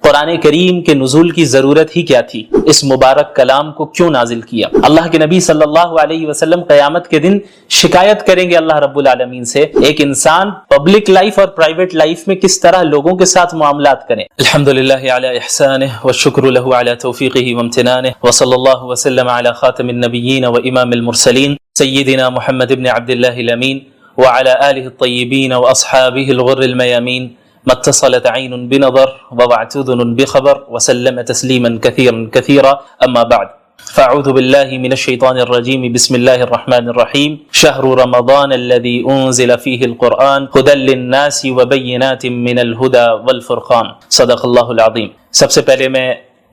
قرآن کریم کے نزول کی ضرورت ہی کیا تھی؟ اس مبارک کلام کو کیوں نازل کیا؟ اللہ کے نبی صلی اللہ علیہ وسلم قیامت کے دن شکایت کریں گے اللہ رب العالمین سے، ایک انسان پبلک لائف اور پرائیویٹ لائف میں کس طرح لوگوں کے ساتھ معاملات کریں۔ الحمدللہ علی احسانہ والشکر لہ علی توفیقہ وامتنانہ وصلی اللہ وسلم علی خاتم النبیین وامام المرسلین سیدنا محمد بن عبد اللہ الامین وعلى آله الطيبين وأصحابه الغر الميامين ما اتصلت عين بنظر ووعت أذن بخبر وسلم تسليما كثيرا كثيرا أما بعد فأعوذ بالله من الشيطان الرجيم بسم الله الرحمن الرحيم شهر رمضان الذي أنزل فيه القرآن هدى للناس وبينات من الهدى والفرقان صدق الله العظيم۔ سب سے پہلے میں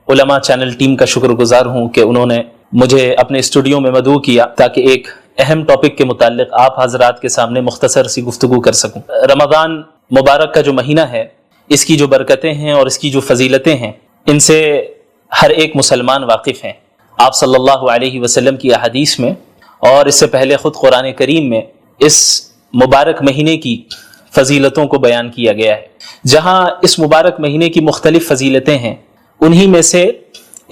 علماء چینل ٹیم کا شکر گزار ہوں کہ انہوں نے مجھے اپنے اسٹوڈیو میں مدعو کیا تاکہ ایک اہم ٹاپک کے متعلق آپ حضرات کے سامنے مختصر سی گفتگو کر سکوں۔ رمضان مبارک کا جو مہینہ ہے، اس کی جو برکتیں ہیں اور اس کی جو فضیلتیں ہیں، ان سے ہر ایک مسلمان واقف ہیں۔ آپ صلی اللہ علیہ وسلم کی احادیث میں اور اس سے پہلے خود قرآن کریم میں اس مبارک مہینے کی فضیلتوں کو بیان کیا گیا ہے۔ جہاں اس مبارک مہینے کی مختلف فضیلتیں ہیں، انہی میں سے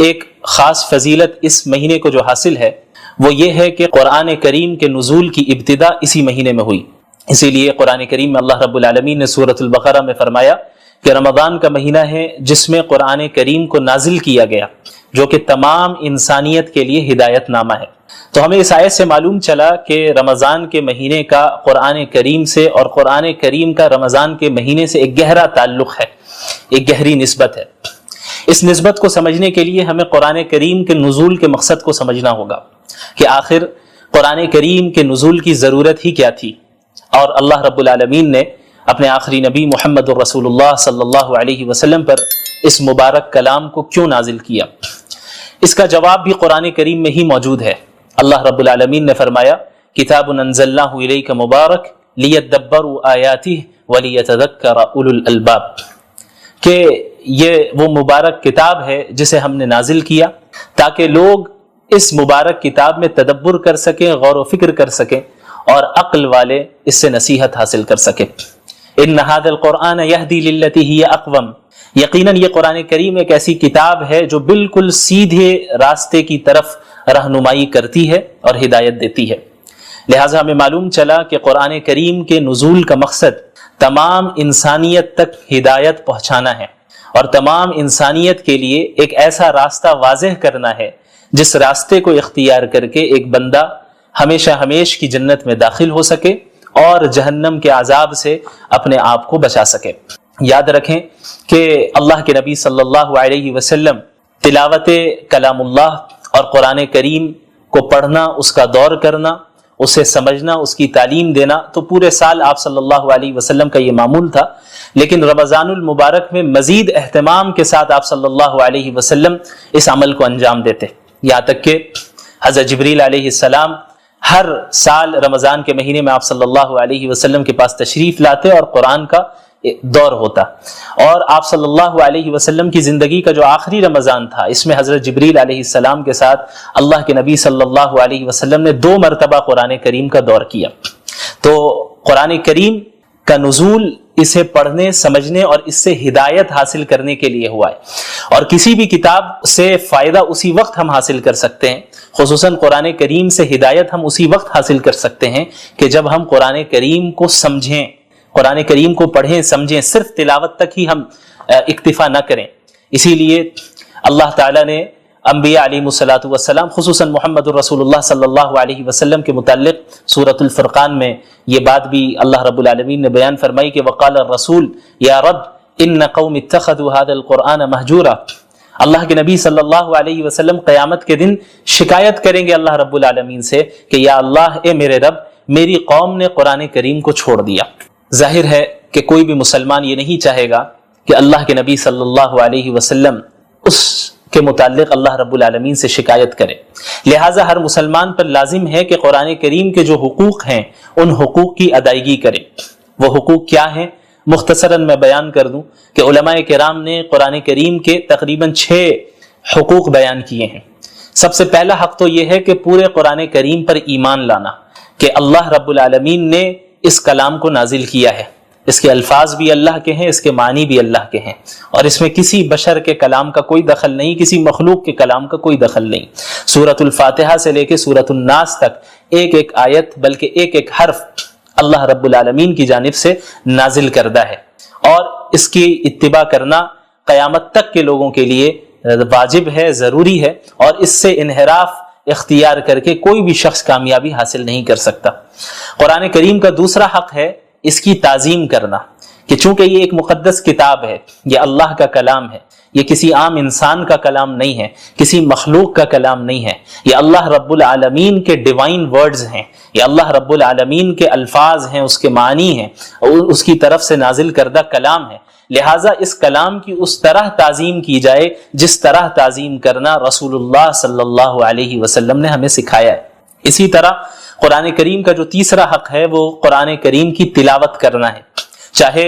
ایک خاص فضیلت اس مہینے کو جو حاصل ہے وہ یہ ہے کہ قرآن کریم کے نزول کی ابتدا اسی مہینے میں ہوئی۔ اسی لیے قرآن کریم میں اللہ رب العالمین نے سورۃ البقرہ میں فرمایا کہ رمضان کا مہینہ ہے جس میں قرآن کریم کو نازل کیا گیا، جو کہ تمام انسانیت کے لیے ہدایت نامہ ہے۔ تو ہمیں اس آیت سے معلوم چلا کہ رمضان کے مہینے کا قرآن کریم سے اور قرآن کریم کا رمضان کے مہینے سے ایک گہرا تعلق ہے، ایک گہری نسبت ہے۔ اس نسبت کو سمجھنے کے لیے ہمیں قرآن کریم کے نزول کے مقصد کو سمجھنا ہوگا کہ آخر قرآن کریم کے نزول کی ضرورت ہی کیا تھی، اور اللہ رب العالمین نے اپنے آخری نبی محمد الرسول اللہ صلی اللہ علیہ وسلم پر اس مبارک کلام کو کیوں نازل کیا۔ اس کا جواب بھی قرآن کریم میں ہی موجود ہے۔ اللہ رب العالمین نے فرمایا کتاب انزلناہ الیک مبارک لیدبروا آیاتہ ولیتذکر اولو الالباب، کہ یہ وہ مبارک کتاب ہے جسے ہم نے نازل کیا تاکہ لوگ اس مبارک کتاب میں تدبر کر سکیں، غور و فکر کر سکیں اور عقل والے اس سے نصیحت حاصل کر سکیں۔ ان ھذا القرآن یہدی للتی ہی اقوم، یقیناً یہ قرآن کریم ایک ایسی کتاب ہے جو بالکل سیدھے راستے کی طرف رہنمائی کرتی ہے اور ہدایت دیتی ہے۔ لہٰذا ہمیں معلوم چلا کہ قرآن کریم کے نزول کا مقصد تمام انسانیت تک ہدایت پہنچانا ہے اور تمام انسانیت کے لیے ایک ایسا راستہ واضح کرنا ہے جس راستے کو اختیار کر کے ایک بندہ ہمیشہ ہمیش کی جنت میں داخل ہو سکے اور جہنم کے عذاب سے اپنے آپ کو بچا سکے۔ یاد رکھیں کہ اللہ کے نبی صلی اللہ علیہ وسلم تلاوت کلام اللہ اور قرآن کریم کو پڑھنا، اس کا دور کرنا، اسے سمجھنا، اس کی تعلیم دینا تو پورے سال آپ صلی اللہ علیہ وسلم کا یہ معمول تھا، لیکن رمضان المبارک میں مزید اہتمام کے ساتھ آپ صلی اللہ علیہ وسلم اس عمل کو انجام دیتے، یہاں تک کہ حضرت جبریل علیہ السلام ہر سال رمضان کے مہینے میں آپ صلی اللہ علیہ وسلم کے پاس تشریف لاتے اور قرآن کا دور ہوتا، اور آپ صلی اللہ علیہ وسلم کی زندگی کا جو آخری رمضان تھا اس میں حضرت جبریل علیہ السلام کے ساتھ اللہ کے نبی صلی اللہ علیہ وسلم نے 2 مرتبہ قرآن کریم کا دور کیا۔ تو قرآن کریم کا نزول اسے پڑھنے، سمجھنے اور اس سے ہدایت حاصل کرنے کے لیے ہوا ہے، اور کسی بھی کتاب سے فائدہ اسی وقت ہم حاصل کر سکتے ہیں، خصوصاً قرآن کریم سے ہدایت ہم اسی وقت حاصل کر سکتے ہیں کہ جب ہم قرآن کریم کو سمجھیں، قرآن کریم کو پڑھیں، سمجھیں، صرف تلاوت تک ہی ہم اکتفا نہ کریں۔ اسی لیے اللہ تعالیٰ نے انبیاء علیہ الصلاۃ والسلام خصوصاً محمد الرسول اللہ صلی اللہ علیہ وسلم کے متعلق سورۃ الفرقان میں یہ بات بھی اللہ رب العالمین نے بیان فرمائی کہ وقال الرسول یا رب ان قوم اتخذوا هذا القرآن مہجورا۔ اللہ کے نبی صلی اللہ علیہ وسلم قیامت کے دن شکایت کریں گے اللہ رب العالمین سے کہ یا اللہ، اے میرے رب، میری قوم نے قرآن کریم کو چھوڑ دیا۔ ظاہر ہے کہ کوئی بھی مسلمان یہ نہیں چاہے گا کہ اللہ کے نبی صلی اللہ علیہ وسلم اس کے متعلق اللہ رب العالمین سے شکایت کرے۔ لہٰذا ہر مسلمان پر لازم ہے کہ قرآن کریم کے جو حقوق ہیں ان حقوق کی ادائیگی کرے۔ وہ حقوق کیا ہیں؟ مختصراً میں بیان کر دوں کہ علماء کرام نے قرآن کریم کے تقریباً 6 حقوق بیان کیے ہیں۔ سب سے پہلا حق تو یہ ہے کہ پورے قرآن کریم پر ایمان لانا کہ اللہ رب العالمین نے اس کلام کو نازل کیا ہے، اس کے الفاظ بھی اللہ کے ہیں، اس کے معنی بھی اللہ کے ہیں، اور اس میں کسی بشر کے کلام کا کوئی دخل نہیں، کسی مخلوق کے کلام کا کوئی دخل نہیں۔ سورۃ الفاتحہ سے لے کے سورۃ الناس تک ایک ایک آیت بلکہ ایک ایک حرف اللہ رب العالمین کی جانب سے نازل کردہ ہے، اور اس کی اتباع کرنا قیامت تک کے لوگوں کے لیے واجب ہے، ضروری ہے، اور اس سے انحراف اختیار کر کے کوئی بھی شخص کامیابی حاصل نہیں کر سکتا۔ قرآن کریم کا دوسرا حق ہے اس کی تعظیم کرنا، کہ چونکہ یہ ایک مقدس کتاب ہے، یہ اللہ کا کلام ہے، یہ کسی عام انسان کا کلام نہیں ہے، کسی مخلوق کا کلام نہیں ہے، یہ اللہ رب العالمین کے ڈیوائن ورڈز ہیں، یہ اللہ رب العالمین کے الفاظ ہیں، اس کے معنی ہیں، اور اس کی طرف سے نازل کردہ کلام ہے۔ لہٰذا اس کلام کی اس طرح تعظیم کی جائے جس طرح تعظیم کرنا رسول اللہ صلی اللہ علیہ وسلم نے ہمیں سکھایا ہے۔ اسی طرح قرآن کریم کا جو تیسرا حق ہے وہ قرآن کریم کی تلاوت کرنا ہے، چاہے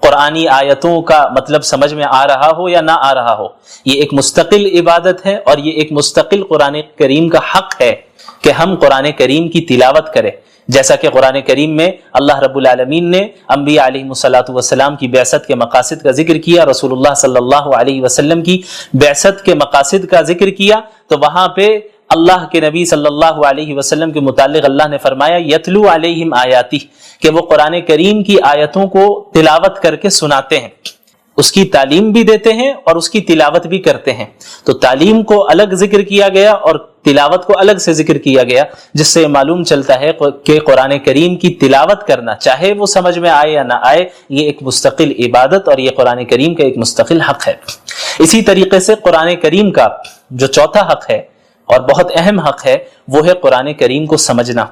قرآنی آیتوں کا مطلب سمجھ میں آ رہا ہو یا نہ آ رہا ہو۔ یہ ایک مستقل عبادت ہے، اور یہ ایک مستقل قرآن کریم کا حق ہے کہ ہم قرآن کریم کی تلاوت کریں، جیسا کہ قرآن کریم میں اللہ رب العالمین نے انبیاء علیہ الصلاۃ والسلام کی بعثت کے مقاصد کا ذکر کیا، رسول اللہ صلی اللہ علیہ وسلم کی بعثت کے مقاصد کا ذکر کیا، تو وہاں پہ اللہ کے نبی صلی اللہ علیہ وسلم کے متعلق اللہ نے فرمایا یتلو علیہم آیاتی، کہ وہ قرآن کریم کی آیتوں کو تلاوت کر کے سناتے ہیں، اس کی تعلیم بھی دیتے ہیں اور اس کی تلاوت بھی کرتے ہیں۔ تو تعلیم کو الگ ذکر کیا گیا اور تلاوت کو الگ سے ذکر کیا گیا، جس سے معلوم چلتا ہے کہ قرآن کریم کی تلاوت کرنا، چاہے وہ سمجھ میں آئے یا نہ آئے، یہ ایک مستقل عبادت اور یہ قرآن کریم کا ایک مستقل حق ہے۔ اسی طریقے سے قرآن کریم کا جو چوتھا حق ہے اور بہت اہم حق ہے وہ ہے قرآن کریم کو سمجھنا،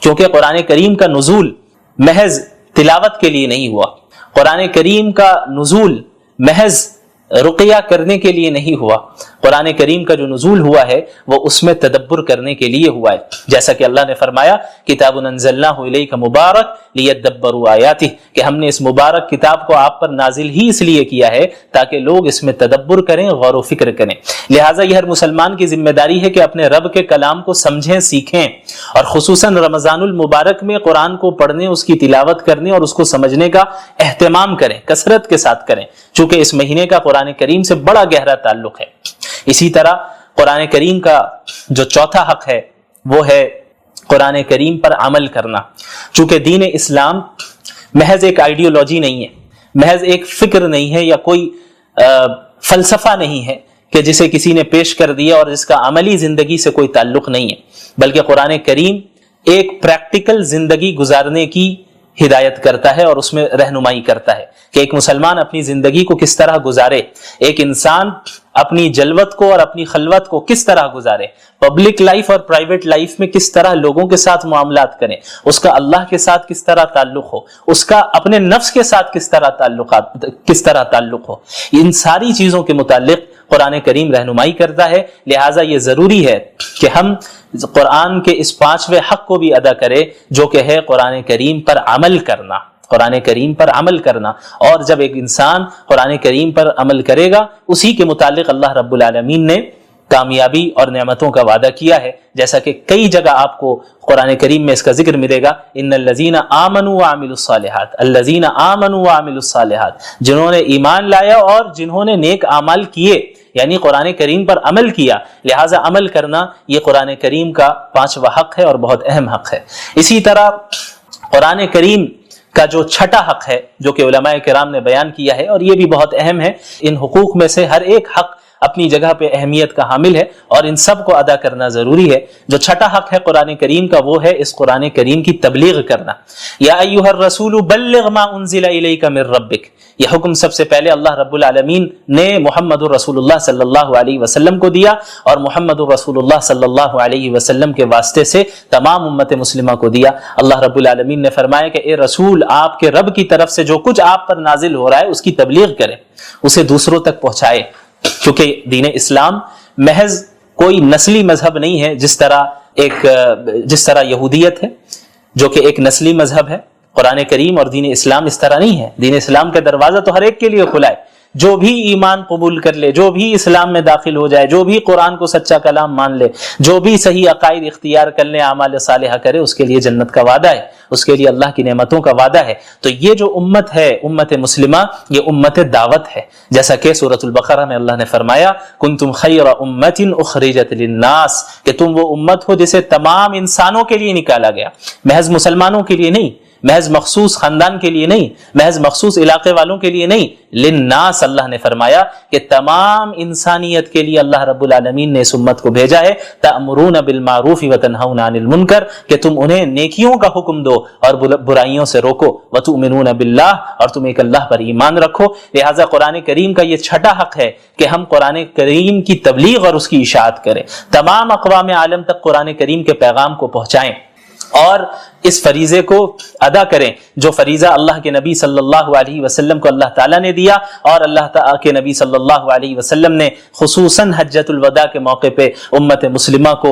کیونکہ قرآن کریم کا نزول محض تلاوت کے لیے نہیں ہوا، قرآن کریم کا نزول محض رقیہ کرنے کے لیے نہیں ہوا، قرآن کریم کا جو نزول ہوا ہے وہ اس میں تدبر کرنے کے لیے ہوا ہے، جیسا کہ اللہ نے فرمایا کتاب انزلناہ الیک مبارک لیدبروا آیاتہ، کہ ہم نے اس مبارک کتاب کو آپ پر نازل ہی اس لیے کیا ہے تاکہ لوگ اس میں تدبر کریں، غور و فکر کریں۔ لہٰذا یہ ہر مسلمان کی ذمہ داری ہے کہ اپنے رب کے کلام کو سمجھیں، سیکھیں، اور خصوصاً رمضان المبارک میں قرآن کو پڑھنے، اس کی تلاوت کرنے اور اس کو سمجھنے کا اہتمام کریں، کثرت کے ساتھ کریں، چونکہ اس مہینے کا قرآن کریم سے بڑا گہرا تعلق ہے۔ اسی طرح قرآن کریم کا جو چوتھا حق ہے وہ ہے قرآن کریم پر عمل کرنا، چونکہ دین اسلام محض ایک آئیڈیالوجی نہیں ہے، محض ایک فکر نہیں ہے، یا کوئی فلسفہ نہیں ہے کہ جسے کسی نے پیش کر دیا اور جس کا عملی زندگی سے کوئی تعلق نہیں ہے، بلکہ قرآن کریم ایک پریکٹیکل زندگی گزارنے کی ہدایت کرتا ہے اور اس میں رہنمائی کرتا ہے کہ ایک مسلمان اپنی زندگی کو کس طرح گزارے، ایک انسان اپنی جلوت کو اور اپنی خلوت کو کس طرح گزارے، پبلک لائف اور پرائیویٹ لائف میں کس طرح لوگوں کے ساتھ معاملات کریں، اس کا اللہ کے ساتھ کس طرح تعلق ہو، اس کا اپنے نفس کے ساتھ کس طرح تعلق ہو، ان ساری چیزوں کے متعلق قرآن کریم رہنمائی کرتا ہے۔ لہٰذا یہ ضروری ہے کہ ہم قرآن کے اس پانچویں حق کو بھی ادا کریں، جو کہ ہے قرآن کریم پر عمل کرنا، قرآن کریم پر عمل کرنا۔ اور جب ایک انسان قرآن کریم پر عمل کرے گا، اسی کے متعلق اللہ رب العالمین نے کامیابی اور نعمتوں کا وعدہ کیا ہے، جیسا کہ کئی جگہ آپ کو قرآن کریم میں اس کا ذکر ملے گا، ان الذین آمنوا وعملوا الصالحات، الذین آمنوا وعملوا الصالحات، جنہوں نے ایمان لایا اور جنہوں نے نیک اعمال کیے، یعنی قرآن کریم پر عمل کیا۔ لہٰذا عمل کرنا یہ قرآن کریم کا پانچواں حق ہے اور بہت اہم حق ہے۔ اسی طرح قرآن کریم کا جو چھٹا حق ہے جو کہ علماء کرام نے بیان کیا ہے، اور یہ بھی بہت اہم ہے، ان حقوق میں سے ہر ایک حق اپنی جگہ پہ اہمیت کا حامل ہے اور ان سب کو ادا کرنا ضروری ہے۔ جو چھٹا حق ہے قرآن کریم کا وہ ہے اس قرآن کریم کی تبلیغ کرنا۔ یا ایھا الرسول بلغ ما انزل الیک من ربک، یہ حکم سب سے پہلے اللہ رب العالمین نے محمد الرسول اللہ صلی اللہ علیہ وسلم کو دیا، اور محمد الرسول اللہ صلی اللہ علیہ وسلم کے واسطے سے تمام امت مسلمہ کو دیا۔ اللہ رب العالمین نے فرمایا کہ اے رسول، آپ کے رب کی طرف سے جو کچھ آپ پر نازل ہو رہا ہے اس کی تبلیغ کریں، اسے دوسروں تک پہنچائے، کیونکہ دین اسلام محض کوئی نسلی مذہب نہیں ہے، جس طرح یہودیت ہے جو کہ ایک نسلی مذہب ہے۔ قرآن کریم اور دین اسلام اس طرح نہیں ہے، دین اسلام کا دروازہ تو ہر ایک کے لیے کھلا ہے، جو بھی ایمان قبول کر لے، جو بھی اسلام میں داخل ہو جائے، جو بھی قرآن کو سچا کلام مان لے، جو بھی صحیح عقائد اختیار کر لے، اعمال صالحہ کرے، اس کے لیے جنت کا وعدہ ہے، اس کے لیے اللہ کی نعمتوں کا وعدہ ہے۔ تو یہ جو امت ہے، امت مسلمہ، یہ امت دعوت ہے، جیسا کہ سورۃ البقرہ میں اللہ نے فرمایا کنتم خیر امت اخرجت للناس، کہ تم وہ امت ہو جسے تمام انسانوں کے لیے نکالا گیا، محض مسلمانوں کے لیے نہیں، محض مخصوص خاندان کے لیے نہیں، محض مخصوص علاقے والوں کے لیے نہیں، للناس اللہ نے فرمایا کہ تمام انسانیت کے لیے اللہ رب العالمین نے اس امت کو بھیجا ہے۔ تأمرون بالمعروف وتنہون عن المنکر، کہ تم انہیں نیکیوں کا حکم دو اور برائیوں سے روکو، وتؤمنون باللہ، اور تم ایک اللہ پر ایمان رکھو۔ لہٰذا قرآن کریم کا یہ چھٹا حق ہے کہ ہم قرآن کریم کی تبلیغ اور اس کی اشاعت کریں، تمام اقوام عالم تک قرآن کریم کے پیغام کو پہنچائیں اور اس فریضے کو ادا کریں جو فریضہ اللہ کے نبی صلی اللہ علیہ وسلم کو اللہ تعالیٰ نے دیا، اور اللہ تعالیٰ کے نبی صلی اللہ علیہ وسلم نے خصوصاً حجۃ الوداع کے موقع پہ امت مسلمہ کو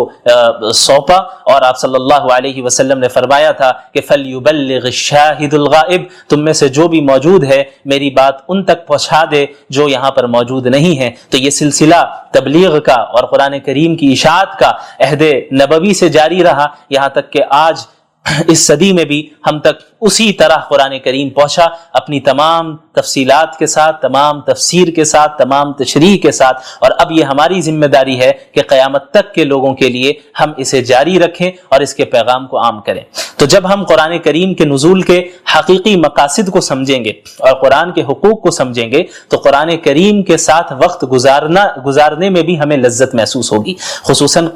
سونپا، اور آپ صلی اللہ علیہ وسلم نے فرمایا تھا کہ فَلْيُبَلِّغِ الشَّاهِدُ الْغَائِبُ، تم میں سے جو بھی موجود ہے میری بات ان تک پہنچا دے جو یہاں پر موجود نہیں ہیں۔ تو یہ سلسلہ تبلیغ کا اور قرآن کریم کی اشاعت کا عہد نبوی سے جاری رہا، یہاں تک کہ آج اس صدی میں بھی ہم تک اسی طرح قرآن کریم پہنچا، اپنی تمام تفصیلات کے ساتھ، تمام تفسیر کے ساتھ، تمام تشریح کے ساتھ، اور اب یہ ہماری ذمہ داری ہے کہ قیامت تک کے لوگوں کے لیے ہم اسے جاری رکھیں اور اس کے پیغام کو عام کریں۔ تو جب ہم قرآن کریم کے نزول کے حقیقی مقاصد کو سمجھیں گے اور قرآن کے حقوق کو سمجھیں گے تو قرآن کریم کے ساتھ وقت گزارنے میں بھی ہمیں لذت محسوس ہوگی۔ خصوصاً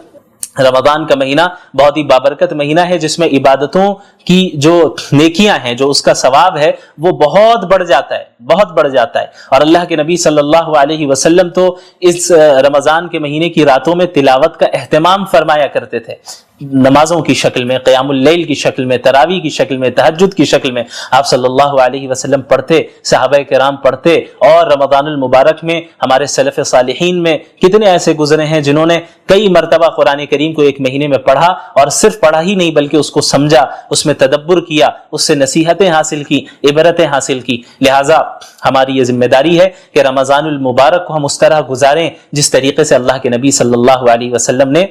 رمضان کا مہینہ بہت ہی بابرکت مہینہ ہے، جس میں عبادتوں کی جو نیکیاں ہیں، جو اس کا ثواب ہے، وہ بہت بڑھ جاتا ہے، بہت بڑھ جاتا ہے۔ اور اللہ کے نبی صلی اللہ علیہ وسلم تو اس رمضان کے مہینے کی راتوں میں تلاوت کا اہتمام فرمایا کرتے تھے، نمازوں کی شکل میں، قیام اللیل کی شکل میں، تراویح کی شکل میں، تہجد کی شکل میں آپ صلی اللہ علیہ وسلم پڑھتے، صحابہ کرام پڑھتے، اور رمضان المبارک میں ہمارے سلف صالحین میں کتنے ایسے گزرے ہیں جنہوں نے کئی مرتبہ قرآن کریم کو ایک مہینے میں پڑھا، اور صرف پڑھا ہی نہیں بلکہ اس کو سمجھا، اس میں تدبر کیا، اس سے نصیحتیں حاصل کی، عبرتیں حاصل کی۔ لہٰذا ہماری یہ ذمہ داری ہے کہ رمضان المبارک کو ہم اس طرح گزاریں جس طریقے سے اللہ کے نبی صلی اللہ علیہ وسلم نے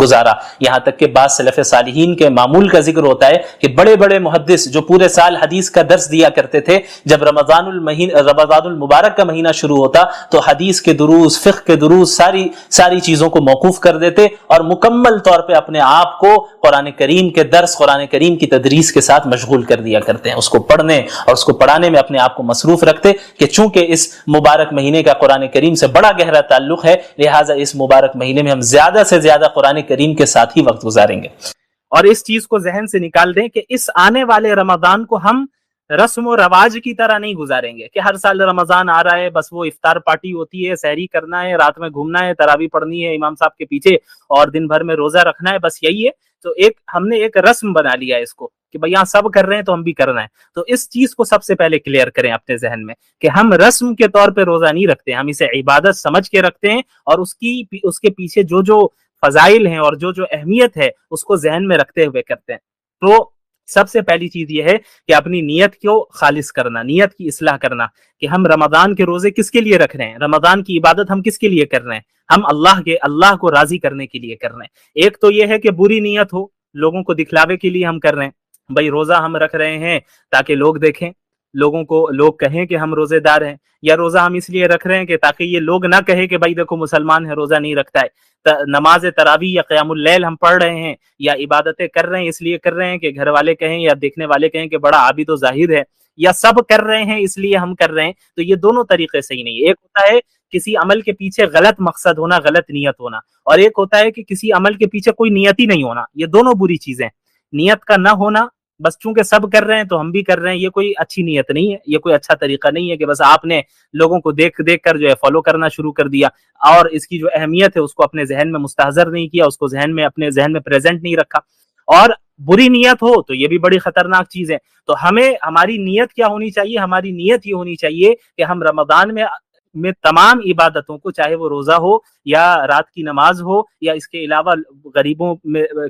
گزارا۔ یہاں تک کہ بعض سلف صالحین کے معمول کا ذکر ہوتا ہے کہ بڑے بڑے محدث جو پورے سال حدیث کا درس دیا کرتے تھے، جب رمضان المبارک کا مہینہ شروع ہوتا تو حدیث کے دروس، فقہ کے دروس، ساری چیزوں کو موقوف کر دیتے اور مکمل طور پہ اپنے آپ کو قرآن کریم کے درس، قرآن کریم کی تدریس کے ساتھ مشغول کر دیا کرتے ہیں، اس کو پڑھنے اور اس کو پڑھانے میں اپنے آپ کو مصروف رکھتے کہ چونکہ اس مبارک مہینے کا قرآن کریم سے بڑا گہرا تعلق ہے، لہٰذا اس مبارک مہینے میں ہم زیادہ سے زیادہ قرآن کریم کے ساتھ ہی وقت گزاریں گے۔ اور اس چیز کو ذہن سے نکال دیں کہ اس آنے والے رمضان کو ہم رسم و رواج کی طرح نہیں گزاریں گے کہ ہر سال رمضان آ رہا ہے، بس وہ افطار پارٹی ہوتی ہے، سحری کرنا ہے، رات میں گھومنا ہے، تراویح پڑھنی ہے امام صاحب کے پیچھے اور دن بھر میں روزہ رکھنا ہے، بس یہی ہے۔ تو ہم نے ایک رسم بنا لیا اس کو کہ بھئی یہاں سب کر رہے ہیں تو ہم بھی کرنا ہے۔ تو اس چیز کو سب سے پہلے کلیئر کریں اپنے ذہن میں کہ ہم رسم کے طور پہ روزہ نہیں رکھتے، ہم اسے عبادت سمجھ کے رکھتے ہیں، اور اس کے پیچھے جو فضائل ہیں اور جو اہمیت ہے اس کو ذہن میں رکھتے ہوئے کرتے ہیں۔ تو سب سے پہلی چیز یہ ہے کہ اپنی نیت کو خالص کرنا، نیت کی اصلاح کرنا کہ ہم رمضان کے روزے کس کے لیے رکھ رہے ہیں، رمضان کی عبادت ہم کس کے لیے کر رہے ہیں، ہم اللہ کو راضی کرنے کے لیے کر رہے ہیں۔ ایک تو یہ ہے کہ بری نیت ہو، لوگوں کو دکھلاوے کے لیے ہم کر رہے ہیں، بھائی روزہ ہم رکھ رہے ہیں تاکہ لوگ دیکھیں، لوگ کہیں کہ ہم روزے دار ہیں، یا روزہ ہم اس لیے رکھ رہے ہیں کہ تاکہ یہ لوگ نہ کہے کہ بھائی دیکھو مسلمان ہے روزہ نہیں رکھتا ہے۔ نماز تراویح یا قیام اللیل ہم پڑھ رہے ہیں یا عبادتیں کر رہے ہیں اس لیے کر رہے ہیں کہ گھر والے کہیں یا دیکھنے والے کہیں کہ بڑا عابد و زاہد ہے، یا سب کر رہے ہیں اس لیے ہم کر رہے ہیں۔ تو یہ دونوں طریقے صحیح نہیں۔ ایک ہوتا ہے کسی عمل کے پیچھے غلط مقصد ہونا، غلط نیت ہونا، اور ایک ہوتا ہے کہ کسی عمل کے پیچھے کوئی نیت ہی نہیں ہونا۔ یہ دونوں بری چیزیں، نیت کا نہ ہونا، بس چونکہ سب کر رہے ہیں تو ہم بھی کر رہے ہیں، یہ کوئی اچھی نیت نہیں ہے، یہ کوئی اچھا طریقہ نہیں ہے کہ بس آپ نے لوگوں کو دیکھ کر جو ہے فالو کرنا شروع کر دیا اور اس کی جو اہمیت ہے اس کو اپنے ذہن میں مستحضر نہیں کیا، اس کو اپنے ذہن میں پریزنٹ نہیں رکھا، اور بری نیت ہو تو یہ بھی بڑی خطرناک چیز ہے۔ تو ہماری نیت کیا ہونی چاہیے؟ ہماری نیت یہ ہونی چاہیے کہ ہم رمضان میں میں تمام عبادتوں کو، چاہے وہ روزہ ہو یا رات کی نماز ہو یا اس کے علاوہ غریبوں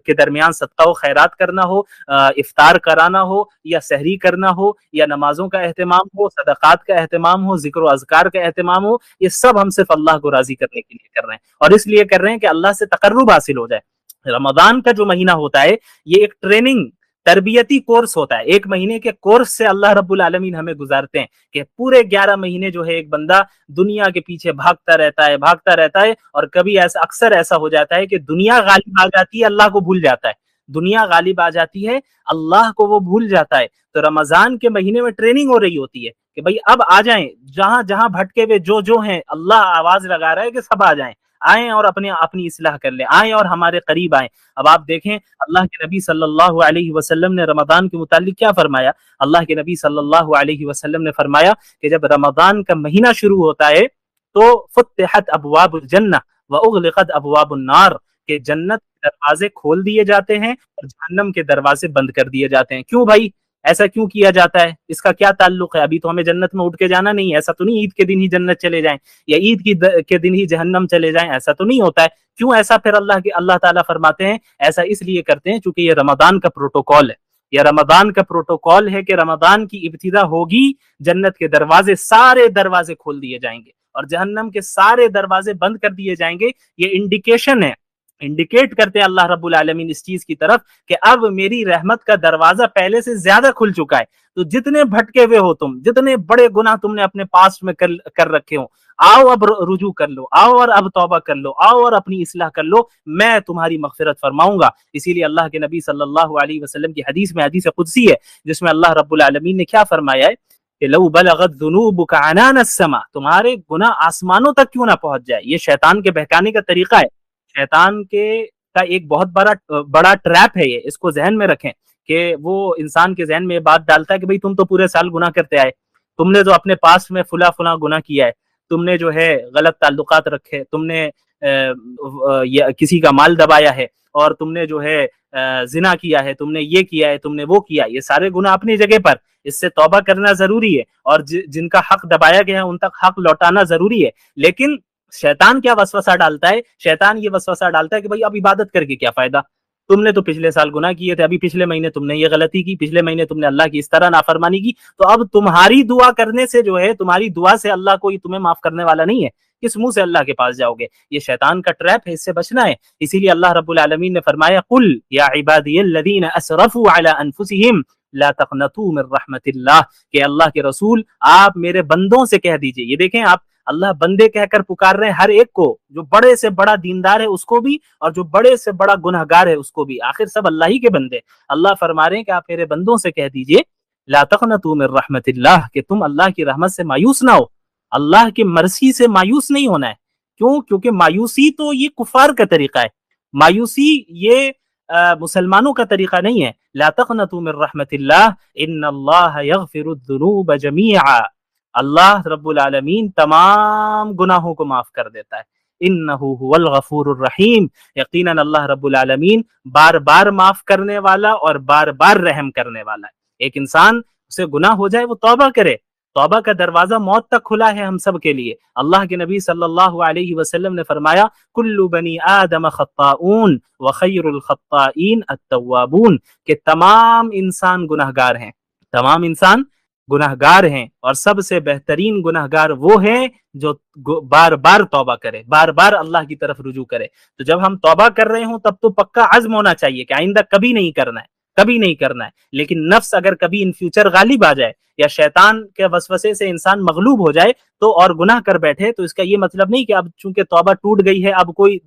کے درمیان صدقہ و خیرات کرنا ہو، افطار کرانا ہو یا سحری کرنا ہو یا نمازوں کا اہتمام ہو، صدقات کا اہتمام ہو، ذکر و اذکار کا اہتمام ہو، یہ سب ہم صرف اللہ کو راضی کرنے کے لیے کر رہے ہیں، اور اس لیے کر رہے ہیں کہ اللہ سے تقرب حاصل ہو جائے۔ رمضان کا جو مہینہ ہوتا ہے یہ ایک ٹریننگ، تربیتی کورس ہوتا ہے، 1 مہینے کے کورس سے اللہ رب العالمین ہمیں گزارتے ہیں کہ پورے 11 مہینے جو ہے ایک بندہ دنیا کے پیچھے بھاگتا رہتا ہے، اور کبھی اکثر ایسا ہو جاتا ہے کہ دنیا غالب آ جاتی ہے، اللہ کو بھول جاتا ہے، دنیا غالب آ جاتی ہے، اللہ کو وہ بھول جاتا ہے۔ تو رمضان کے مہینے میں ٹریننگ ہو رہی ہوتی ہے کہ بھائی اب آ جائیں، جہاں جہاں بھٹکے ہوئے جو ہیں، اللہ آواز لگا رہا ہے کہ سب آئیں اور اپنی اصلاح کر لیں، آئیں اور ہمارے قریب آئیں۔ اب آپ دیکھیں اللہ کے نبی صلی اللہ علیہ وسلم نے رمضان کے متعلق کیا فرمایا؟ اللہ کے نبی صلی اللہ علیہ وسلم نے فرمایا کہ جب رمضان کا مہینہ شروع ہوتا ہے تو فتحت ابواب الجنہ واغلقت ابواب النار، کہ جنت کے دروازے کھول دیے جاتے ہیں اور جہنم کے دروازے بند کر دیے جاتے ہیں۔ کیوں بھائی ایسا کیوں کیا جاتا ہے؟ اس کا کیا تعلق ہے؟ ابھی تو ہمیں جنت میں اٹھ کے جانا نہیں ہے، ایسا تو نہیں عید کے دن ہی جنت چلے جائیں یا عید کے دن ہی جہنم چلے جائیں، ایسا تو نہیں ہوتا ہے۔ کیوں ایسا پھر اللہ تعالیٰ فرماتے ہیں ایسا اس لیے کرتے ہیں چونکہ یہ رمضان کا پروٹوکول ہے، یہ رمضان کا پروٹوکول ہے کہ رمضان کی ابتدا ہوگی، جنت کے دروازے سارے دروازے کھول دیے جائیں گے اور جہنم کے سارے دروازے بند کر دیے جائیں گے۔ یہ انڈیکیشن ہے، انڈیکیٹ کرتے ہیں اللہ رب العالمین اس چیز کی طرف کہ اب میری رحمت کا دروازہ پہلے سے زیادہ کھل چکا ہے۔ تو جتنے بھٹکے ہوئے ہو تم، جتنے بڑے گناہ تم نے اپنے پاسٹ میں کر رکھے ہوں، آؤ اب رجوع کر لو، آؤ اور اب توبہ کر لو، آؤ اور اپنی اصلاح کر لو، میں تمہاری مغفرت فرماؤں گا۔ اسی لیے اللہ کے نبی صلی اللہ علیہ وسلم کی حدیث میں، حدیث قدسی ہے جس میں اللہ رب العالمین نے کیا فرمایا ہے کہ لو بلغت ذنوبک عنان السماء، تمہارے گناہ آسمانوں تک کیوں نہ پہنچ جائے۔ یہ شیطان کے بہکانے کا طریقہ ہے، شیطان کا ایک بہت بڑا ٹریپ ہے یہ، اس کو ذہن میں رکھیں کہ وہ انسان کے ذہن میں یہ بات ڈالتا ہے کہ بھئی تم تو پورے سال گناہ کرتے آئے، تم نے تو اپنے پاسٹ میں فلاں گناہ کیا ہے، تم نے جو ہے غلط تعلقات رکھے، تم نے کسی کا مال دبایا ہے، اور تم نے جو ہے زنا کیا ہے، تم نے یہ کیا ہے، تم نے وہ کیا، یہ سارے گناہ اپنی جگہ پر، اس سے توبہ کرنا ضروری ہے، اور جن کا حق دبایا گیا ہے ان تک حق لوٹانا ضروری ہے۔ لیکن شیطان کیا وسوسہ ڈالتا ہے؟ شیطان یہ وسوسہ ڈالتا ہے کہ بھئی اب عبادت کر کے کیا فائدہ، تم نے تو پچھلے سال گناہ کیے تھے، ابھی پچھلے مہینے تم نے یہ غلطی کی، پچھلے مہینے تم نے اللہ کی اس طرح نافرمانی کی، تو اب تمہاری دعا کرنے سے جو ہے، تمہاری دعا سے اللہ کوئی تمہیں معاف کرنے والا نہیں ہے، کس منہ سے اللہ کے پاس جاؤ گے؟ یہ شیطان کا ٹریپ ہے، اس سے بچنا ہے۔ اسی لیے اللہ رب العالمین نے فرمایا قل یا عبادی الذین اسرفوا علی انفسہم لا تقنطوا من رحمت اللہ، کہ اللہ کے رسول آپ میرے بندوں سے کہہ دیجئے۔ یہ دیکھیں آپ، اللہ بندے کہہ کر پکار رہے ہیں ہر ایک کو، جو بڑے سے بڑا دیندار ہے اس کو بھی، اور جو بڑے سے بڑا گنہگار ہے اس کو بھی، آخر سب اللہ ہی کے بندے۔ اللہ فرما رہے ہیں کہ آپ میرے بندوں سے کہہ دیجئے لا تقنطوا من رحمت اللہ، کہ تم اللہ کی رحمت سے مایوس نہ ہو، اللہ کی مرضی سے مایوس نہیں ہونا ہے۔ کیوں؟ کیونکہ مایوسی تو یہ کفار کا طریقہ ہے، مایوسی یہ مسلمانوں کا طریقہ نہیں ہے۔ لا تقنطوا من رحمت اللہ ان اللہ یغفر الذنوب جمیعا، اللہ رب العالمین تمام گناہوں کو معاف کر دیتا ہے۔ انہ هو الغفور الرحیم، یقیناً اللہ رب العالمین بار بار معاف کرنے والا اور بار بار رحم کرنے والا ہے۔ ایک انسان سے گناہ ہو جائے وہ توبہ کرے، توبہ کا دروازہ موت تک کھلا ہے ہم سب کے لیے۔ اللہ کے نبی صلی اللہ علیہ وسلم نے فرمایا کل بنی آدم خطاؤن وخیر الخطائین التوابون، کہ تمام انسان گناہگار ہیں، تمام انسان گناہگار ہیں، اور سب سے بہترین گناہگار وہ ہیں جو بار بار توبہ کرے، بار بار اللہ کی طرف رجوع کرے۔ تو جب ہم توبہ کر رہے ہوں تب تو پکا عزم ہونا چاہیے کہ آئندہ کبھی نہیں کرنا ہے، کبھی نہیں کرنا ہے۔ لیکن نفس اگر کبھی ان فیوچر غالب آ جائے یا شیطان کے وسوسے سے انسان مغلوب ہو جائے تو اور گناہ کر بیٹھے، تو اس کا یہ مطلب نہیں کہ اب چونکہ توبہ ٹوٹ گئی ہے اب کوئی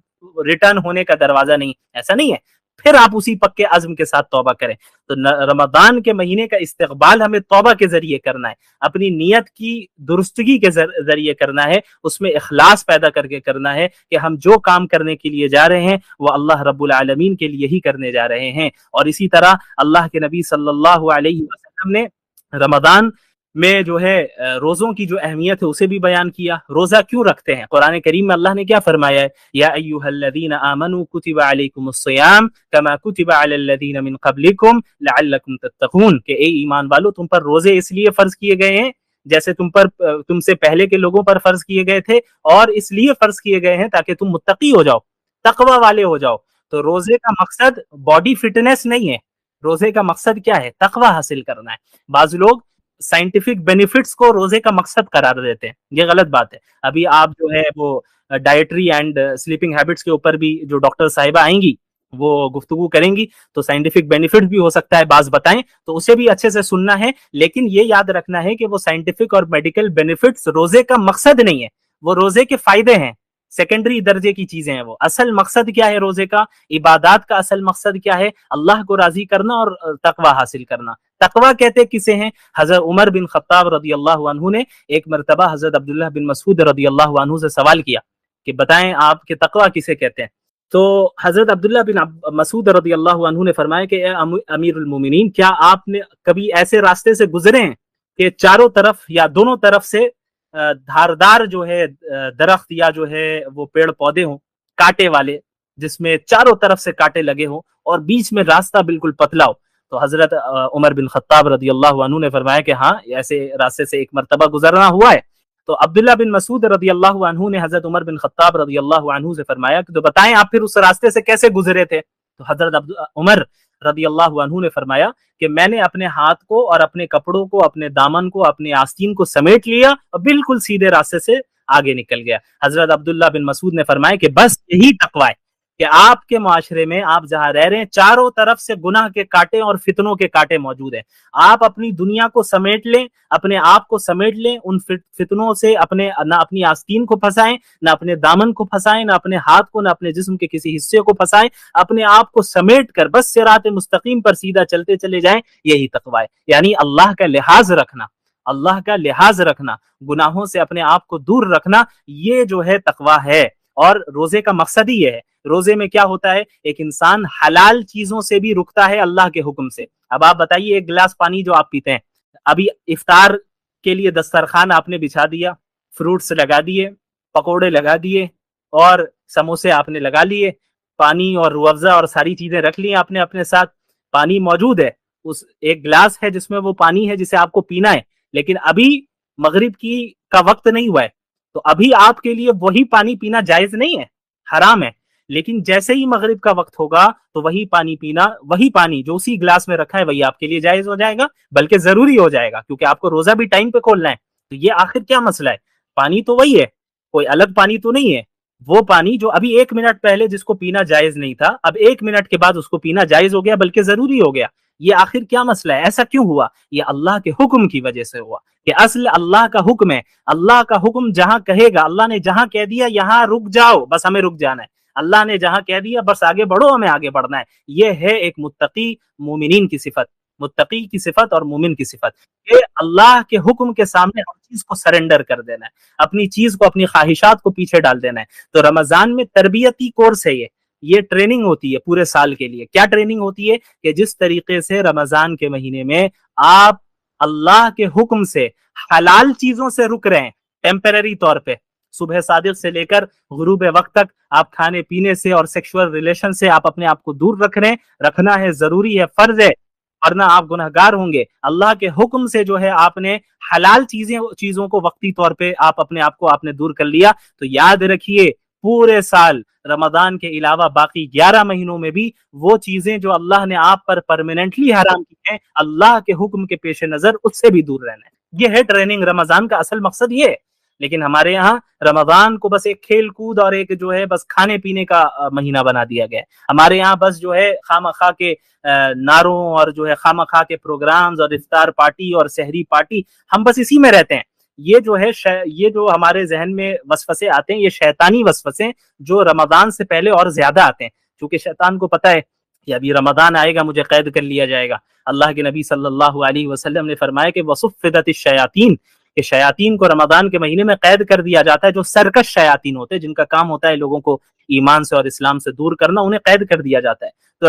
ریٹرن ہونے کا دروازہ نہیں، ایسا نہیں ہے۔ پھر آپ اسی پکے عزم کے ساتھ توبہ کریں۔ تو رمضان کے مہینے کا استقبال ہمیں توبہ کے ذریعے کرنا ہے، اپنی نیت کی درستگی کے ذریعے کرنا ہے، اس میں اخلاص پیدا کر کے کرنا ہے کہ ہم جو کام کرنے کے لیے جا رہے ہیں وہ اللہ رب العالمین کے لیے ہی کرنے جا رہے ہیں۔ اور اسی طرح اللہ کے نبی صلی اللہ علیہ وسلم نے رمضان میں جو ہے روزوں کی جو اہمیت ہے اسے بھی بیان کیا۔ روزہ کیوں رکھتے ہیں؟ قرآن کریم میں اللہ نے کیا فرمایا ہے؟ یا ایھا الذین آمنوا کتب علیکم الصیام کما کتب علی الذین من قبلکم لعلکم تتقون، کہ اے ایمان والو تم پر روزے اس لیے فرض کیے گئے ہیں جیسے تم سے پہلے کے لوگوں پر فرض کیے گئے تھے، اور اس لیے فرض کیے گئے ہیں تاکہ تم متقی ہو جاؤ، تقوی والے ہو جاؤ۔ تو روزے کا مقصد باڈی فٹنس نہیں ہے، روزے کا مقصد کیا ہے؟ تقوی حاصل کرنا ہے۔ بعض لوگ سائنٹیفک بینیفٹس کو روزے کا مقصد قرار دیتے ہیں، یہ غلط بات ہے۔ ابھی آپ جو ہے وہ ڈائٹری اینڈ سلیپنگ ہیبٹس کے اوپر بھی جو ڈاکٹر صاحبہ آئیں گی وہ گفتگو کریں گی، تو سائنٹیفک بینیفٹ بھی ہو سکتا ہے بعض بتائیں، تو اسے بھی اچھے سے سننا ہے، لیکن یہ یاد رکھنا ہے کہ وہ سائنٹیفک اور میڈیکل بینیفٹس روزے کا مقصد نہیں ہے، وہ روزے کے فائدے ہیں، سیکنڈری درجے کی چیزیں ہیں وہ۔ اصل مقصد کیا ہے روزے کا؟ عبادات کا اصل مقصد کیا ہے؟ اللہ کو راضی کرنا اور تقوی حاصل کرنا۔ تقوی کہتے کسے ہیں؟ حضرت عمر بن خطاب رضی اللہ عنہ نے ایک مرتبہ حضرت عبداللہ بن مسعود رضی اللہ عنہ سے سوال کیا کہ بتائیں آپ کہ تقوی کسے کہتے ہیں؟ تو حضرت عبداللہ بن مسعود رضی اللہ عنہ نے فرمایا کہ اے امیر المومنین، کیا آپ نے کبھی ایسے راستے سے گزرے ہیں کہ چاروں طرف یا دونوں طرف سے دھاردار جو ہے درخت یا جو ہے وہ پیڑ پودے ہوں کانٹے والے، جس میں چاروں طرف سے کانٹے لگے ہوں اور بیچ میں راستہ بالکل پتلا ہو؟ تو حضرت عمر بن خطاب رضی اللہ عنہ نے فرمایا کہ ہاں، ایسے راستے سے ایک مرتبہ گزرنا ہوا ہے۔ تو عبداللہ بن مسعود رضی اللہ عنہ نے حضرت عمر بن خطاب رضی اللہ عنہ سے فرمایا کہ تو بتائیں آپ پھر اس راستے سے کیسے گزرے تھے؟ تو حضرت عمر رضی اللہ عنہ نے فرمایا کہ میں نے اپنے ہاتھ کو اور اپنے کپڑوں کو، اپنے دامن کو، اپنے آستین کو سمیٹ لیا اور بالکل سیدھے راستے سے آگے نکل گیا۔ حضرت عبداللہ بن مسعود نے فرمایا کہ بس یہی تقوی ہے کہ آپ کے معاشرے میں آپ جہاں رہ رہے ہیں چاروں طرف سے گناہ کے کانٹے اور فتنوں کے کانٹے موجود ہیں، آپ اپنی دنیا کو سمیٹ لیں، اپنے آپ کو سمیٹ لیں، ان فتنوں سے نہ اپنی آستین کو پھنسائیں، نہ اپنے دامن کو پھنسائیں، نہ اپنے ہاتھ کو، نہ اپنے جسم کے کسی حصے کو پھنسائیں، اپنے آپ کو سمیٹ کر بس صراط مستقیم پر سیدھا چلتے چلے جائیں، یہی تقوی ہے۔ یعنی اللہ کا لحاظ رکھنا، اللہ کا لحاظ رکھنا، گناہوں سے اپنے آپ کو دور رکھنا، یہ جو ہے تقوی ہے۔ اور روزے کا مقصد ہی یہ ہے۔ روزے میں کیا ہوتا ہے؟ ایک انسان حلال چیزوں سے بھی رکتا ہے اللہ کے حکم سے۔ اب آپ بتائیے، ایک گلاس پانی جو آپ پیتے ہیں، ابھی افطار کے لیے دسترخوان آپ نے بچھا دیا، فروٹس لگا دیے، پکوڑے لگا دیے اور سموسے آپ نے لگا لیے، پانی اور روح افزا اور ساری چیزیں رکھ لی آپ نے اپنے ساتھ، پانی موجود ہے، اس ایک گلاس ہے جس میں وہ پانی ہے جسے آپ کو پینا ہے، لیکن ابھی مغرب کا وقت نہیں ہوا ہے، تو ابھی آپ کے لیے وہی پانی پینا جائز نہیں ہے، حرام ہے۔ لیکن جیسے ہی مغرب کا وقت ہوگا تو وہی پانی پینا، وہی پانی جو اسی گلاس میں رکھا ہے وہی آپ کے لیے جائز ہو جائے گا، بلکہ ضروری ہو جائے گا، کیونکہ آپ کو روزہ بھی ٹائم پہ کھولنا ہے۔ تو یہ آخر کیا مسئلہ ہے؟ پانی تو وہی ہے، کوئی الگ پانی تو نہیں ہے، وہ پانی جو ابھی 1 منٹ پہلے جس کو پینا جائز نہیں تھا، اب 1 منٹ کے بعد اس کو پینا جائز ہو گیا، بلکہ ضروری ہو گیا۔ یہ آخر کیا مسئلہ ہے؟ ایسا کیوں ہوا؟ یہ اللہ کے حکم کی وجہ سے ہوا، کہ اصل اللہ کا حکم ہے۔ اللہ کا حکم جہاں کہے گا، اللہ نے جہاں کہہ دیا یہاں رک جاؤ، بس ہمیں رک جانا ہے۔ اللہ نے جہاں کہہ دیا بس آگے بڑھو، ہمیں آگے بڑھنا ہے۔ یہ ہے ایک متقی مومنین کی صفت، متقی کی صفت اور مومن کی صفت، کہ اللہ کے حکم کے سامنے ہر چیز کو سرنڈر کر دینا ہے، اپنی چیز کو، اپنی خواہشات کو پیچھے ڈال دینا ہے۔ تو رمضان میں تربیتی کورس ہے، یہ ٹریننگ ہوتی ہے پورے سال کے لیے۔ کیا ٹریننگ ہوتی ہے؟ کہ جس طریقے سے رمضان کے مہینے میں آپ اللہ کے حکم سے حلال چیزوں سے رک رہے ہیں ٹیمپرری طور پہ، صبح صادق سے لے کر غروب وقت تک آپ کھانے پینے سے اور سیکشول ریلیشن سے آپ اپنے آپ کو دور رکھ رہے ہیں، رکھنا ہے، ضروری ہے، فرض ہے، ورنہ آپ گنہگار ہوں گے۔ اللہ کے حکم سے جو ہے آپ نے حلال چیزوں کو وقتی طور پہ آپ اپنے آپ کو آپ نے دور کر لیا، تو یاد رکھیے پورے سال رمضان کے علاوہ باقی 11 مہینوں میں بھی وہ چیزیں جو اللہ نے آپ پر پرماننٹلی حرام کی ہیں، اللہ کے حکم کے پیش نظر اس سے بھی دور رہنا ہے۔ یہ ہے ٹریننگ، رمضان کا اصل مقصد یہ ہے۔ لیکن ہمارے یہاں رمضان کو بس ایک کھیل کود اور ایک جو ہے بس کھانے پینے کا مہینہ بنا دیا گیا ہے۔ ہمارے یہاں بس جو ہے خواہ کے نعروں اور جو ہے خواہ کے پروگرامز اور افطار پارٹی اور سحری پارٹی، ہم بس اسی میں رہتے ہیں۔ یہ جو ہے یہ جو ہمارے ذہن میں وسوسے آتے ہیں، یہ شیطانی وسوسے جو رمضان سے پہلے اور زیادہ آتے ہیں، کیونکہ شیطان کو پتہ ہے کہ ابھی رمضان آئے گا، مجھے قید کر لیا جائے گا۔ اللہ کے نبی صلی اللہ علیہ وسلم نے فرمایا کہ وصفدت الشیاطین، کہ شیاطین کو رمضان کے مہینے میں قید کر دیا جاتا ہے، جو سرکش شیاطین ہوتے ہیں، جن کا کام ہوتا ہے لوگوں کو ایمان سے اور اسلام سے دور کرنا، انہیں قید کر دیا جاتا ہے۔ تو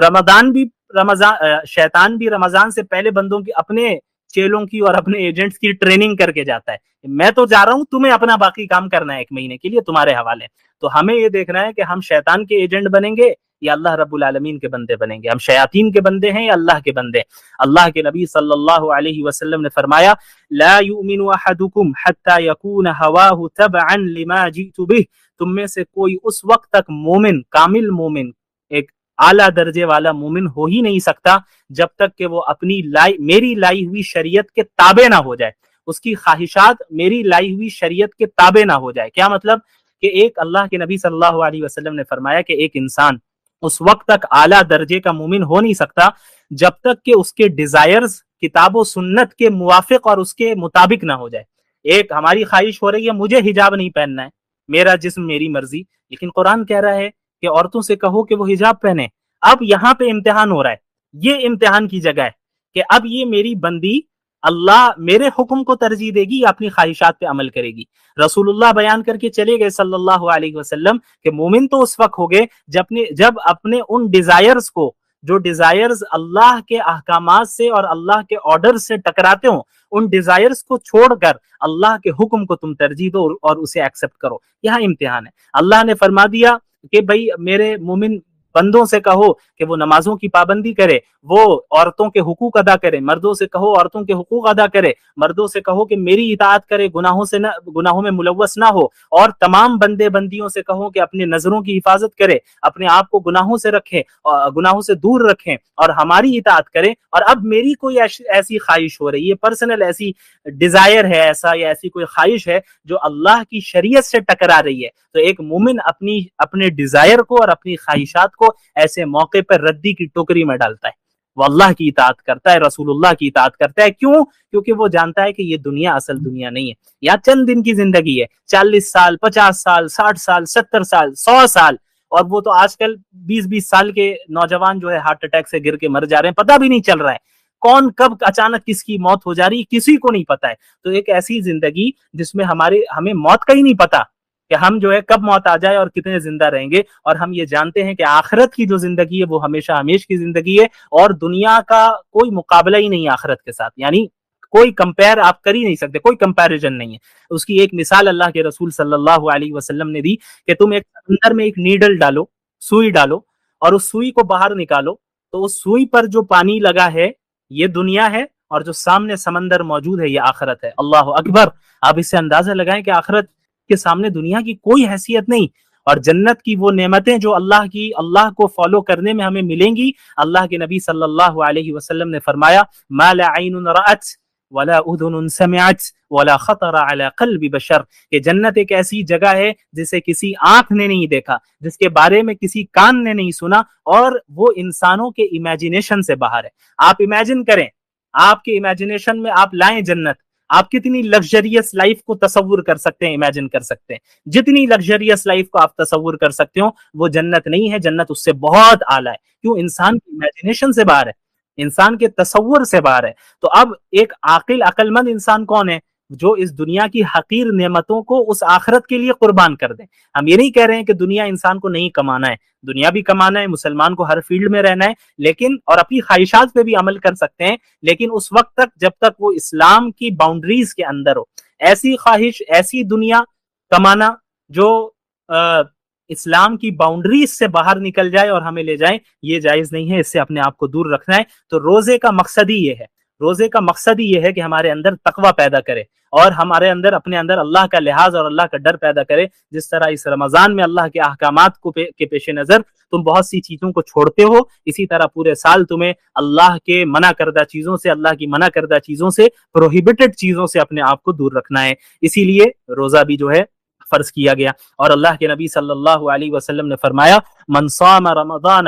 شیطان بھی رمضان سے پہلے بندوں کی، اپنے چیلوں کی اور اپنے ایجنٹس کی ٹریننگ کر کے جاتا ہے، میں تو جا رہا ہوں، تمہیں اپنا باقی کام کرنا ہے، 1 مہینے کے لیے تمہارے حوالے۔ تو ہمیں یہ دیکھنا ہے کہ ہم شیطان کے ایجنٹ بنیں گے یا اللہ رب العالمین کے بندے بنیں گے؟ ہم شیاطین کے بندے ہیں یا اللہ کے بندے ہیں؟ اللہ کے نبی صلی اللہ علیہ وسلم نے فرمایا لا یؤمن احدکم حتی یکون ہواہ تبعا لما جئت بہ، تم میں سے کوئی اس وقت تک مومن، کامل مومن، ایک اعلیٰ درجے والا مومن ہو ہی نہیں سکتا جب تک کہ وہ اپنی میری لائی ہوئی شریعت کے تابع نہ ہو جائے، اس کی خواہشات میری لائی ہوئی شریعت کے تابع نہ ہو جائے۔ کیا مطلب؟ کہ ایک اللہ کے نبی صلی اللہ علیہ وسلم نے فرمایا کہ ایک انسان اس وقت تک اعلیٰ درجے کا مومن ہو نہیں سکتا جب تک کہ اس کے ڈیزائرز کتاب و سنت کے موافق اور اس کے مطابق نہ ہو جائے۔ ایک ہماری خواہش ہو رہی ہے مجھے حجاب نہیں پہننا ہے، میرا جسم میری مرضی، لیکن قرآن کہہ رہا ہے کہ عورتوں سے کہو کہ وہ حجاب پہنے۔ اب یہاں پہ امتحان ہو رہا ہے، یہ امتحان کی جگہ ہے کہ اب یہ میری بندی اللہ میرے حکم کو ترجیح دے گی یا اپنی خواہشات پہ عمل کرے گی؟ رسول اللہ بیان کر کے چلے گئے صلی اللہ علیہ وسلم کہ مومن تو اس وقت ہو گئے جب اپنے ان ڈیزائرز کو، جو ڈیزائرز اللہ کے احکامات سے اور اللہ کے آرڈر سے ٹکراتے ہوں، ان ڈیزائرز کو چھوڑ کر اللہ کے حکم کو تم ترجیح دو اور اسے ایکسپٹ کرو۔ یہاں امتحان ہے۔ اللہ نے فرما دیا کہ بھئی میرے مومن بندوں سے کہو کہ وہ نمازوں کی پابندی کرے، وہ عورتوں کے حقوق ادا کرے، مردوں سے کہو عورتوں کے حقوق ادا کرے، مردوں سے کہو کہ میری اطاعت کرے، گناہوں میں ملوث نہ ہو، اور تمام بندے بندیوں سے کہو کہ اپنے نظروں کی حفاظت کرے، اپنے آپ کو گناہوں سے رکھیں، گناہوں سے دور رکھیں اور ہماری اطاعت کریں۔ اور اب میری کوئی ایسی خواہش ہو رہی ہے، پرسنل ایسی ڈیزائر ہے ایسا، یا ایسی کوئی خواہش ہے جو اللہ کی شریعت سے ٹکرا رہی ہے، تو ایک مومن اپنے ڈیزائر کو اور اپنی خواہشات کو ایسے موقع پر ردی کی ٹوکری میں ڈالتا ہے، وہ اللہ کی اطاعت کرتا ہے، رسول اللہ کی اطاعت کرتا ہے۔ کیوں؟ کیونکہ وہ جانتا ہے کہ یہ دنیا اصل دنیا نہیں ہے، یا چند دن کی زندگی ہے، 40 سال 50 سال 60 سال 70 سال 100 سال، اور وہ تو آج کل 20 سال کے نوجوان جو ہے ہارٹ اٹیک سے گر کے مر جا رہے ہیں، پتہ بھی نہیں چل رہا ہے کون کب اچانک کس کی موت ہو جا رہی ہے، کسی کو نہیں پتا ہے۔ تو ایک ایسی زندگی جس میں ہمیں موت کا ہی نہیں پتا کہ ہم جو ہے کب موت آ جائے اور کتنے زندہ رہیں گے، اور ہم یہ جانتے ہیں کہ آخرت کی جو زندگی ہے وہ ہمیشہ ہمیش کی زندگی ہے، اور دنیا کا کوئی مقابلہ ہی نہیں ہے آخرت کے ساتھ، یعنی کوئی کمپیر آپ کر ہی نہیں سکتے، کوئی کمپیریزن نہیں ہے۔ اس کی ایک مثال اللہ کے رسول صلی اللہ علیہ وسلم نے دی کہ تم ایک اندر میں ایک نیڈل ڈالو، سوئی ڈالو، اور اس سوئی کو باہر نکالو، تو اس سوئی پر جو پانی لگا ہے یہ دنیا ہے، اور جو سامنے سمندر موجود ہے یہ آخرت ہے۔ اللہ اکبر! آپ اس سے اندازہ لگائیں کہ آخرت کے سامنے دنیا کی کوئی حیثیت نہیں، اور جنت کی وہ نعمتیں جو اللہ کو فالو کرنے میں ہمیں ملیں گی۔ اللہ کے نبی صلی اللہ علیہ وسلم نے فرمایا ما لا عین رأت ولا اذن سمعت ولا خطر على قلب بشر، کہ جنت ایک ایسی جگہ ہے جسے کسی آنکھ نے نہیں دیکھا، جس کے بارے میں کسی کان نے نہیں سنا، اور وہ انسانوں کے امیجنیشن سے باہر ہے۔ آپ امیجن کریں، آپ کے امیجنیشن میں آپ لائیں جنت، آپ کتنی لگژریس لائف کو تصور کر سکتے ہیں، امیجن کر سکتے ہیں۔ جتنی لگژریس لائف کو آپ تصور کر سکتے ہو وہ جنت نہیں ہے، جنت اس سے بہت اعلیٰ ہے۔ کیوں؟ انسان کی امیجنیشن سے باہر ہے، انسان کے تصور سے باہر ہے۔ تو اب ایک عقل مند انسان کون ہے؟ جو اس دنیا کی حقیر نعمتوں کو اس آخرت کے لیے قربان کر دیں۔ ہم یہ نہیں کہہ رہے ہیں کہ دنیا انسان کو نہیں کمانا ہے، دنیا بھی کمانا ہے، مسلمان کو ہر فیلڈ میں رہنا ہے، لیکن اور اپنی خواہشات پہ بھی عمل کر سکتے ہیں، لیکن اس وقت تک جب تک وہ اسلام کی باؤنڈریز کے اندر ہو۔ ایسی خواہش، ایسی دنیا کمانا جو اسلام کی باؤنڈریز سے باہر نکل جائے اور ہمیں لے جائیں، یہ جائز نہیں ہے، اس سے اپنے آپ کو دور رکھنا ہے۔ تو روزے کا مقصد ہی یہ ہے، روزے کا مقصد ہی یہ ہے کہ ہمارے اندر تقوی پیدا کرے، اور ہمارے اندر اپنے اندر اللہ کا لحاظ اور اللہ کا ڈر پیدا کرے۔ جس طرح اس رمضان میں اللہ کے احکامات کے پیش نظر تم بہت سی چیزوں کو چھوڑتے ہو، اسی طرح پورے سال تمہیں اللہ کے منع کردہ چیزوں سے، اللہ کی منع کردہ چیزوں سے، پروہیبٹڈ چیزوں سے اپنے آپ کو دور رکھنا ہے۔ اسی لیے روزہ بھی جو ہے فرض کیا گیا، اور اللہ کے نبی صلی اللہ علیہ وسلم نے فرمایا من صام رمضان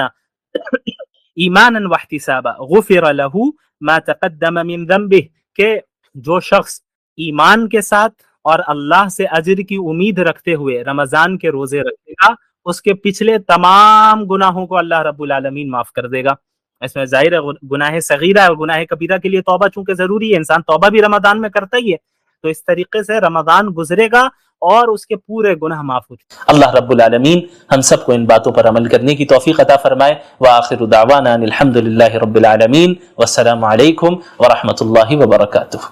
ایمانا واحتسابا غفر له ما تقدم من ذنبه، کہ جو شخص ایمان کے ساتھ اور اللہ سے اجر کی امید رکھتے ہوئے رمضان کے روزے رکھے گا، اس کے پچھلے تمام گناہوں کو اللہ رب العالمین معاف کر دے گا۔ اس میں ظاہر ہے گناہ صغیرہ اور گناہ کبیرہ کے لیے توبہ چونکہ ضروری ہے، انسان توبہ بھی رمضان میں کرتا ہی ہے، تو اس طریقے سے رمضان گزرے گا اور اس کے پورے گناہ معاف ہو جائیں۔ اللہ رب العالمین ہم سب کو ان باتوں پر عمل کرنے کی توفیق عطا فرمائے۔ وآخر دعوانا ان الحمد للہ رب العالمین، والسلام علیکم ورحمۃ اللہ وبرکاتہ۔